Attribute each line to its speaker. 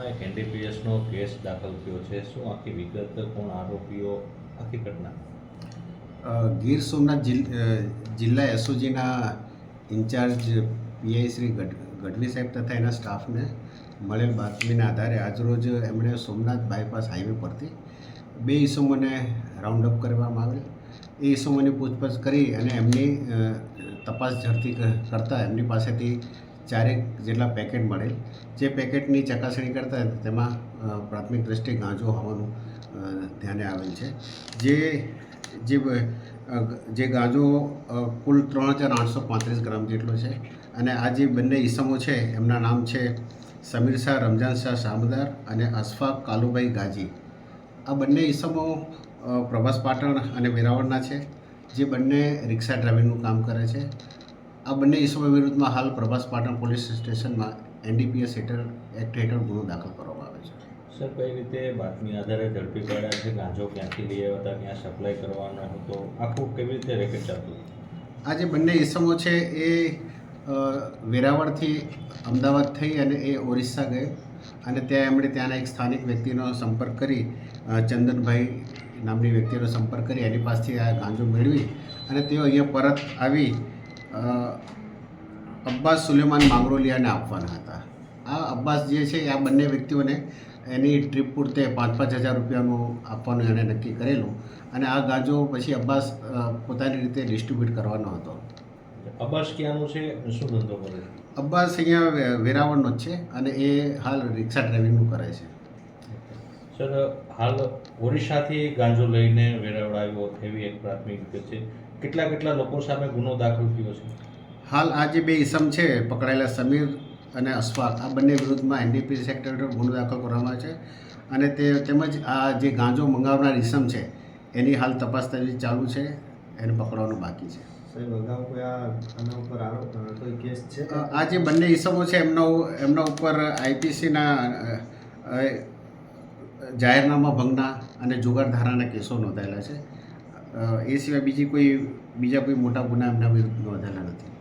Speaker 1: એક એનડીપીએસનો કેસ દાખલ થયો છે. શું આખી વિગત, કોણ આરોપીઓ, આખી ઘટના?
Speaker 2: ગીર સોમનાથ જિલ્લા એસઓજીના ઇન્ચાર્જ પીઆઈ શ્રી ગઢવી સાહેબ તથા એના સ્ટાફને મળેલ બાતમીના આધારે આજરોજ એમણે સોમનાથ બાયપાસ હાઈવે પરથી બે ઈસમોને રાઉન્ડ અપ કરવામાં આવેલ. એ ઈસમોની પૂછપરછ કરી અને એમની તપાસ ઝડપી કરતાં એમની પાસેથી 4 જેટલા પેકેટ મળેલ. જે પેકેટની ચકાસણી કરતાં તેમાં પ્રાથમિક દ્રષ્ટિએ ગાંજો હોવાનું ધ્યાને આવેલ છે. જે ગાંજો કુલ 3835 ગ્રામ જેટલો છે. અને આ જે બંને ઈસમો છે એમના નામ છે સમીર શાહ, રમજાન શાહ શામદાર અને અશફાક કાલુભાઈ ગાજી. આ બંને ઈસમો પ્રભાસ પાટણ અને વેરાવળના છે, જે બંને રિક્ષા ડ્રાઇવિંગનું કામ કરે છે. આ બંને ઈસમો વિરુદ્ધમાં હાલ પ્રભાસ પાટણ પોલીસ સ્ટેશનમાં એનડીપીએસ એક્ટ હેઠળ ગુનો દાખલ કરવામાં આવે છે.
Speaker 1: સર, કઈ રીતે બાતમી આધારે ઝડપી પાડ્યા છે? ગાંજો ક્યાંથી લઈ આવ્યા હતા, ક્યાં સપ્લાય કરવાનો હતો, આખું કેવી રીતે રેકેટ ચાલતું?
Speaker 2: આ જે બંને ઈસમો છે એ વેરાવળથી અમદાવાદ થઈ અને એ ઓરિસ્સા ગਏ અને ત્યાં એમણે ત્યાંના એક સ્થાનિક વ્યક્તિનો સંપર્ક કરી, ચંદનભાઈ નામની વ્યક્તિનો સંપર્ક કરી એની પાસેથી આ ગાંજો મેળવી અને તેઓ અહીંયા પરત આવી અબ્બાસ સુલેમાન માંગરોલિયાને આપવાના હતા. આ અબ્બાસ જે છે આ બંને વ્યક્તિઓને એની ટ્રીપ પૂરતે 5,000 રૂપિયાનું આપવાનું એણે નક્કી કરેલું અને આ ગાંજો પછી અબ્બાસ પોતાની રીતે ડિસ્ટ્રીબ્યુટ કરવાનો હતો.
Speaker 1: અબ્બાસ ક્યાંનું છે, શું ધંધો કરે છે?
Speaker 2: અબ્બાસ અહીંયા વેરાવળનો જ છે અને એ હાલ રિક્ષા ડ્રાઇવિંગનું કરે છે.
Speaker 1: સર, હાલ ઓરિસ્સાથી ગાંજો લઈને વેરાવળ આવ્યો એવી એક પ્રાથમિક વિગત છે. કેટલા લોકો સામે ગુનો દાખલ થયો છે?
Speaker 2: હાલ આ જે બે ઈસમ છે પકડાયેલા, સમીર અને અશફાક, આ બંને વિરુદ્ધમાં એનડીપીએસ એક્ટ હેઠળ ગુનો દાખલ કરવામાં આવે છે અને તેમજ આ જે ગાંજો મંગાવનાર ઈસમ છે એની હાલ તપાસ તજવીજ ચાલુ છે, એને પકડવાનું બાકી છે. આ જે બંને ઈસમો છે એમના ઉપર આઈપીસીના જાહેરનામા ભંગના અને જુગાર ધારાના કેસો નોંધાયેલા છે. એ સિવાય બીજા કોઈ મોટા ગુના એમના વિરુદ્ધ નોંધાયેલા નથી.